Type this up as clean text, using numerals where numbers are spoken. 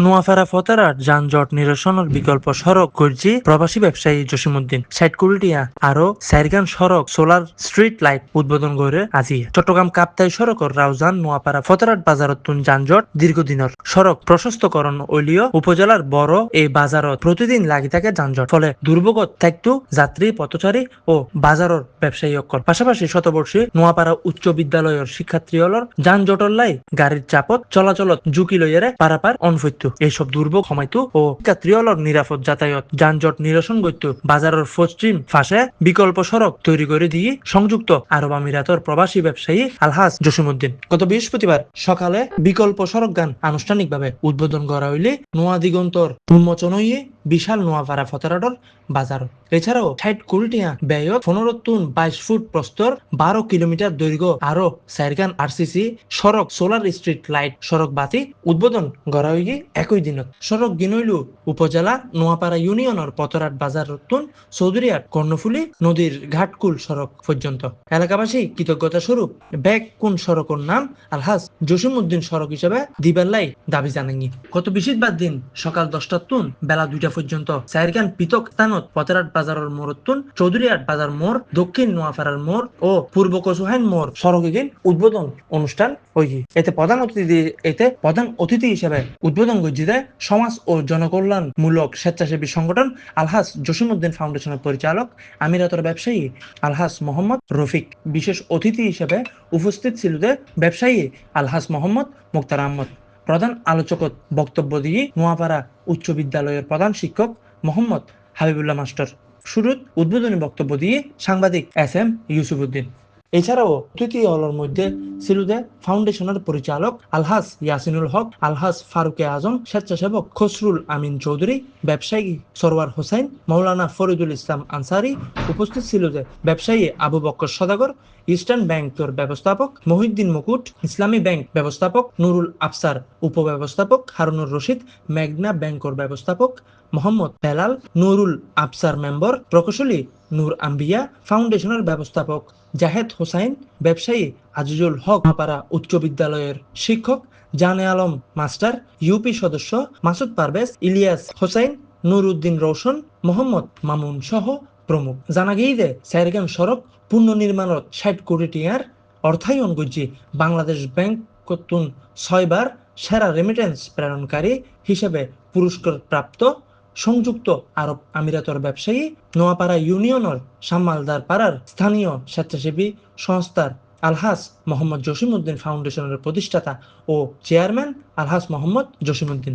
নোয়াপাড়া ফতেরার যানজট নিরসনের বিকল্প সড়ক গড়ছি প্রবাসী ব্যবসায়ী জসিমউদ্দিন ৬০ কোটি টিয়া আরো সাইরগান সড়ক সোলার স্ট্রিট লাইট উদ্বোধন করে আজি চট্টগ্রাম কাপ্তাই সড়কর রাউজান নোয়াপাড়া ফতেরাট বাজারতুন যানজট দীর্ঘদিনের সড়ক প্রশস্তকরণ ওলিও উপজেলার বড় এই বাজারত প্রতিদিন লাগি থাকে যানজট ফলে দুর্ভোগত থাকতু যাত্রী পথচারী ও বাজারের ব্যবসায়ী অকল পাশাপাশি শতবর্ষী নোয়াপাড়া উচ্চ বিদ্যালয়ের শিক্ষার্থী হলর যানজটর লাই গাড়ির চাপত চলাচলত ঝুঁকি লইয়ারে পারাপার অনফৈত্য এইসব দুর্ভোগ কমাইতো ও শিক্ষার্থী হলর নিরাপদ যাতায়াত যানজট নিরসন করত বাজারের পশ্চিম পাশে বিকল্প সড়ক তৈরি করে দিয়ে সংযুক্ত আরব আমিরাতর প্রবাসী ব্যবসায়ী আলহাজ জসিমউদ্দিন গত বৃহস্পতিবার সকালে বিকল্প সড়ক গান আনুষ্ঠানিকভাবে উদ্বোধন করা হইলে নোয়া দিগন্তর উন্মোচন হইয়ে বিশাল নোয়াপাড়া ফতেরাটর বাজার এছাড়াও ৬০ কোটি টাকা ব্যয়ত ১৫ ফুট প্রস্তর ১২ কিলোমিটার দৈর্ঘ্য আরো সাইরগান আরসিসি সড়ক সোলার স্ট্রিট লাইট সড়ক বাতি উদ্বোধন করা হইয়ে একই দিনত সড়ক গিনইলু উপজেলা নোয়াপাড়া ইউনিয়নের পতরাট বাজার রতুন চৌধুরীহাট কর্ণফুলী নদীর ঘাটকুল সড়ক পর্যন্ত এলাকাবাসী কৃতজ্ঞতা স্বরূপ ব্যাগ কোন সড়কের নাম আলহাজ জসিমউদ্দিন সড়ক হিসেবে দিবেল্লাই দাবি জানাঙ্গি গত বৃহস্পতিবার দিন সকাল ১০টার তুন বেলা ২টা পর্যন্ত সাইরগান পৃথক স্থানত পতেরাট বাজারের মোড়তুন চৌধুরীহাট বাজার মোড় দক্ষিণ নোয়াপাড়ার মোড় ও পূর্ব কচুহাইন মোড় সড়কে উদ্বোধন অনুষ্ঠান হয়েছে এতে প্রধান অতিথি হিসেবে উদ্বোধন করছে সমাজ ও জনকল্যাণমূলক স্বেচ্ছাসেবী সংগঠন আলহাজ জসিমউদ্দিন ফাউন্ডেশনের পরিচালক আমিরাতর ব্যবসায়ী আলহাজ মোহাম্মদ রফিক বিশেষ অতিথি হিসেবে উপস্থিত ছিল ব্যবসায়ী আলহাজ মোহাম্মদ মুক্তার আহমদ প্রধান আলোচকত বক্তব্য দিয়ে নোয়াপাড়া উচ্চ বিদ্যালয়ের প্রধান শিক্ষক মোহাম্মদ হাবিবুল্লাহ মাস্টার শুরুত উদ্বোধনী বক্তব্য দিয়ে সাংবাদিক SM ইউসুফউদ্দিন এছাড়াও অতিথি হলের মধ্যে ছিল ফাউন্ডেশনের পরিচালক আলহাজ ইয়াসিনুল হক আলহাজ ফারুকে আজম স্বেচ্ছাসেবক খসরুল আমিন চৌধুরী ব্যবসায়ী সরওয়ার হোসেন মৌলানা ফরিদুল ইসলাম আনসারি উপস্থিত ছিল ব্যবসায়ী আবু বক্কর সদাগর ইস্টার্ন ব্যাংকের ব্যবস্থাপক মহিউদ্দিন মুকুট ইসলামী ব্যাংক ব্যবস্থাপক নুরুল আফসার উপব্যবস্থাপক হারুনুর রশিদ মেঘনা ব্যাংকের ব্যবস্থাপক মোহাম্মদ বেলাল নুরুল আফসার মেম্বার প্রকৌশলী নূর আম্বিয়া ফাউন্ডেশনের ব্যবস্থাপক জাহেদ হোসাইন ব্যবসায়ী আজিজুল হক নোয়াপাড়া উচ্চ বিদ্যালয়ের শিক্ষক জানে আলম মাস্টার ইউপি সদস্য মাসুদ পারভেজ ইলিয়াস হোসাইন নুরউদ্দিন রৌশন মোহাম্মদ মামুন সহ প্রমুখ জানা গিয়ে সাইরগান সড়ক পুনর্নির্মাণত ৬০ কোটি টাকার অর্থায়ন করছে বাংলাদেশ ব্যাংক কতুন ৬ বার সেরা রেমিটেন্স প্রেরণকারী হিসেবে পুরস্কার প্রাপ্ত সংযুক্ত আরব আমিরাতর ব্যবসায়ী নোয়াপাড়া ইউনিয়নের সামালদার পাড়ার স্থানীয় স্বেচ্ছাসেবী সংস্থার আলহাজ মোহাম্মদ জসিমউদ্দিন ফাউন্ডেশনের প্রতিষ্ঠাতা ও চেয়ারম্যান আলহাজ মোহাম্মদ জসিমউদ্দিন।